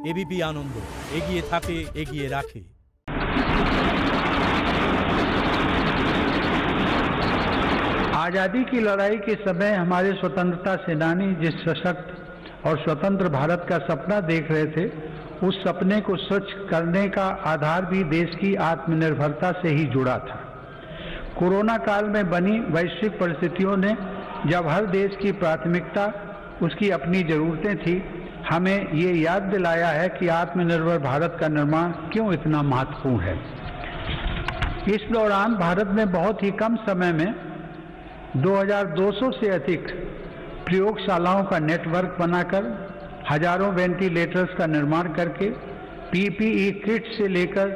ABP आनंद एगिए थाके एगिए राखे। आज़ादी की लड़ाई के समय हमारे स्वतंत्रता सेनानी जिस सशक्त और स्वतंत्र भारत का सपना देख रहे थे, उस सपने को सच करने का आधार भी देश की आत्मनिर्भरता से ही जुड़ा था। कोरोना काल में बनी वैश्विक परिस्थितियों ने जब हर देश की प्राथमिकता उसकी अपनी जरूरतें थी, हमें ये याद दिलाया है कि आत्मनिर्भर भारत का निर्माण क्यों इतना महत्वपूर्ण है। इस दौरान भारत ने बहुत ही कम समय में 2200 से अधिक प्रयोगशालाओं का नेटवर्क बनाकर हजारों वेंटिलेटर्स का निर्माण करके पीपीई किट से लेकर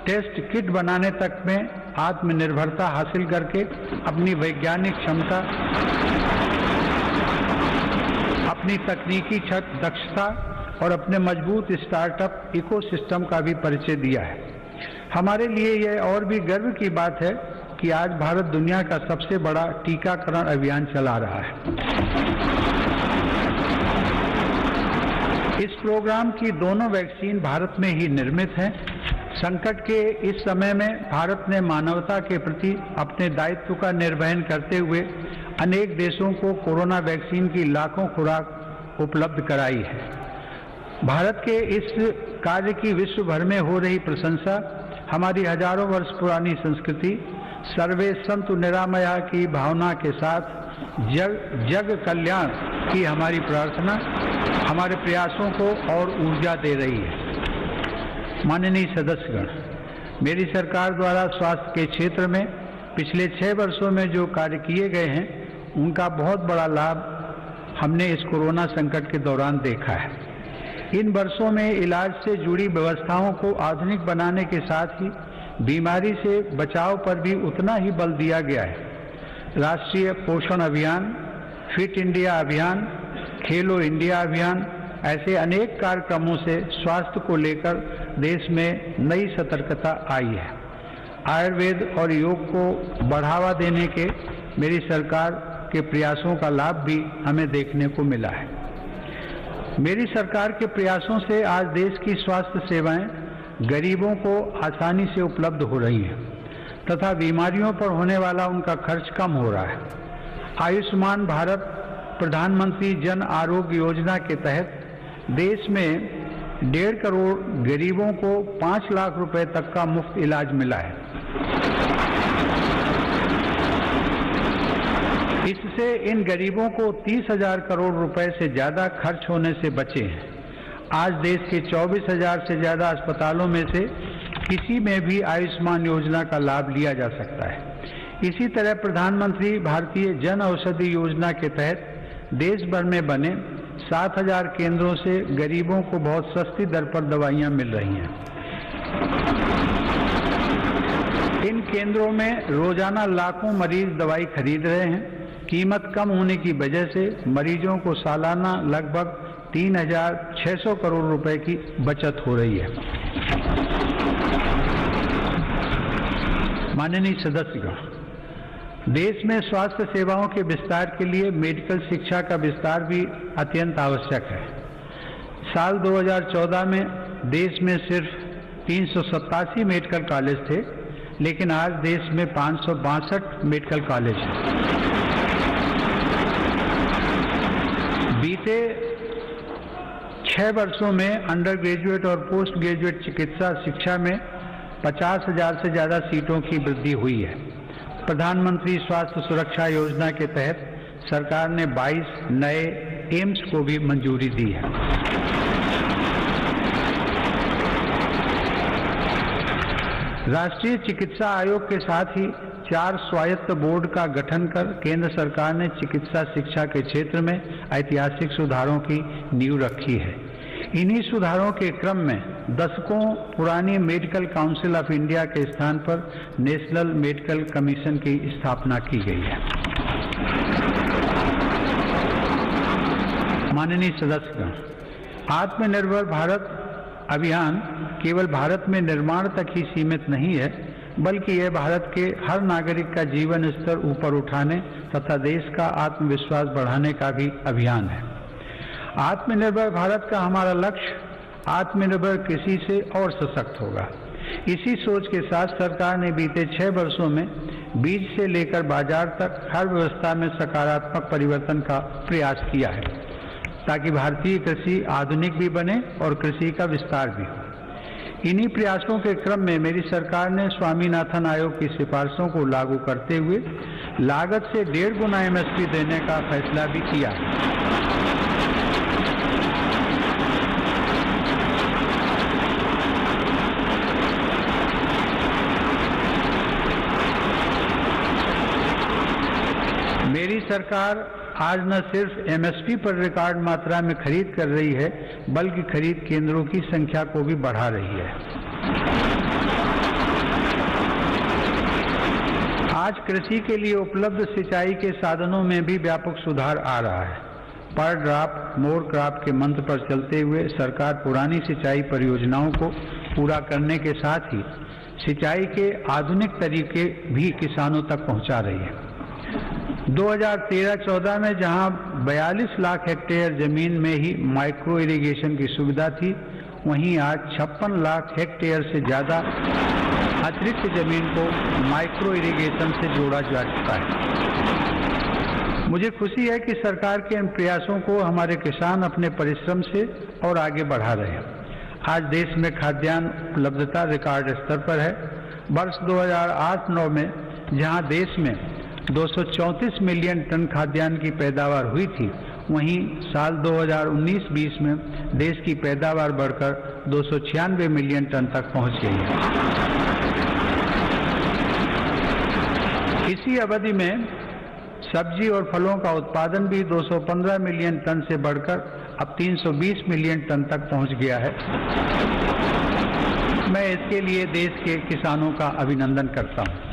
टेस्ट किट बनाने तक में आत्मनिर्भरता हासिल करके अपनी वैज्ञानिक क्षमता, अपनी तकनीकी दक्षता और अपने मजबूत स्टार्टअप इकोसिस्टम का भी परिचय दिया है। हमारे लिए यह और भी गर्व की बात है कि आज भारत दुनिया का सबसे बड़ा टीकाकरण अभियान चला रहा है। इस प्रोग्राम की दोनों वैक्सीन भारत में ही निर्मित हैं। संकट के इस समय में भारत ने मानवता के प्रति अपने दायित्व का निर्वहन करते हुए अनेक देशों को कोरोना वैक्सीन की लाखों खुराक उपलब्ध कराई है। भारत के इस कार्य की विश्व भर में हो रही प्रशंसा हमारी हजारों वर्ष पुरानी संस्कृति, सर्वे संतु निरामया की भावना के साथ जग कल्याण की हमारी प्रार्थना हमारे प्रयासों को और ऊर्जा दे रही है। माननीय सदस्यगण, मेरी सरकार द्वारा स्वास्थ्य के क्षेत्र में पिछले 6 वर्षों में जो कार्य किए गए हैं, उनका बहुत बड़ा लाभ हमने इस कोरोना संकट के दौरान देखा है। इन वर्षों में इलाज से जुड़ी व्यवस्थाओं को आधुनिक बनाने के साथ ही बीमारी से बचाव पर भी उतना ही बल दिया गया है। राष्ट्रीय पोषण अभियान, फिट इंडिया अभियान, खेलो इंडिया अभियान, ऐसे अनेक कार्यक्रमों से स्वास्थ्य को लेकर देश में नई सतर्कता आई है। आयुर्वेद और योग को बढ़ावा देने के मेरी सरकार के प्रयासों का लाभ भी हमें देखने को मिला है। मेरी सरकार के प्रयासों से आज देश की स्वास्थ्य सेवाएं गरीबों को आसानी से उपलब्ध हो रही हैं तथा बीमारियों पर होने वाला उनका खर्च कम हो रहा है। आयुष्मान भारत प्रधानमंत्री जन आरोग्य योजना के तहत देश में 1.5 करोड़ गरीबों को 5 लाख रुपए तक का मुफ्त इलाज मिला है। इससे इन गरीबों को 30,000 करोड़ रुपए से ज्यादा खर्च होने से बचे हैं। आज देश के 24,000 से ज्यादा अस्पतालों में से किसी में भी आयुष्मान योजना का लाभ लिया जा सकता है। इसी तरह प्रधानमंत्री भारतीय जन औषधि योजना के तहत देश भर में बने 7,000 केंद्रों से गरीबों को बहुत सस्ती दर पर दवाइयां मिल रही हैं। इन केंद्रों में रोजाना लाखों मरीज दवाई खरीद रहे हैं। कीमत कम होने की वजह से मरीजों को सालाना लगभग 3,600 करोड़ रुपए की बचत हो रही है। माननीय सदस्यगण, देश में स्वास्थ्य सेवाओं के विस्तार के लिए मेडिकल शिक्षा का विस्तार भी अत्यंत आवश्यक है। साल 2014 में देश में सिर्फ 387 मेडिकल कॉलेज थे, लेकिन आज देश में 562 मेडिकल कॉलेज हैं। बीते 6 वर्षों में अंडर ग्रेजुएट और पोस्ट ग्रेजुएट चिकित्सा शिक्षा में 50,000 से ज्यादा सीटों की वृद्धि हुई है। प्रधानमंत्री स्वास्थ्य सुरक्षा योजना के तहत सरकार ने 22 नए एम्स को भी मंजूरी दी है। राष्ट्रीय चिकित्सा आयोग के साथ ही 4 स्वायत्त बोर्ड का गठन कर केंद्र सरकार ने चिकित्सा शिक्षा के क्षेत्र में ऐतिहासिक सुधारों की नींव रखी है। इन्हीं सुधारों के क्रम में दशकों पुरानी मेडिकल काउंसिल ऑफ इंडिया के स्थान पर नेशनल मेडिकल कमीशन की स्थापना की गई है। माननीय सदस्यगण, आत्मनिर्भर भारत अभियान केवल भारत में निर्माण तक ही सीमित नहीं है, बल्कि यह भारत के हर नागरिक का जीवन स्तर ऊपर उठाने तथा देश का आत्मविश्वास बढ़ाने का भी अभियान है। आत्मनिर्भर भारत का हमारा लक्ष्य आत्मनिर्भर कृषि से और सशक्त होगा। इसी सोच के साथ सरकार ने बीते 6 वर्षों में बीज से लेकर बाजार तक हर व्यवस्था में सकारात्मक परिवर्तन का प्रयास किया है, ताकि भारतीय कृषि आधुनिक भी बने और कृषि का विस्तार भी हो। इन्हीं प्रयासों के क्रम में मेरी सरकार ने स्वामीनाथन आयोग की सिफारिशों को लागू करते हुए लागत से 1.5 गुना MSP देने का फैसला भी किया है। मेरी सरकार आज न सिर्फ MSP पर रिकॉर्ड मात्रा में खरीद कर रही है, बल्कि खरीद केंद्रों की संख्या को भी बढ़ा रही है। आज कृषि के लिए उपलब्ध सिंचाई के साधनों में भी व्यापक सुधार आ रहा है। पर ड्रॉप मोर क्रॉप के मंत्र पर चलते हुए सरकार पुरानी सिंचाई परियोजनाओं को पूरा करने के साथ ही सिंचाई के आधुनिक तरीके भी किसानों तक पहुंचा रही है। 2013-14 में जहां 42 लाख हेक्टेयर जमीन में ही माइक्रो इरिगेशन की सुविधा थी, वहीं आज 56 लाख हेक्टेयर से ज्यादा अतिरिक्त जमीन को माइक्रो इरिगेशन से जोड़ा जा चुका है। मुझे खुशी है कि सरकार के इन प्रयासों को हमारे किसान अपने परिश्रम से और आगे बढ़ा रहे हैं। आज देश में खाद्यान्न उपलब्धता रिकॉर्ड स्तर पर है। वर्ष 2008-9 में जहां देश में 234 मिलियन टन खाद्यान्न की पैदावार हुई थी, वहीं साल 2019-20 में देश की पैदावार बढ़कर 296 मिलियन टन तक पहुंच गई है। इसी अवधि में सब्जी और फलों का उत्पादन भी 215 मिलियन टन से बढ़कर अब 320 मिलियन टन तक पहुंच गया है। मैं इसके लिए देश के किसानों का अभिनंदन करता हूं।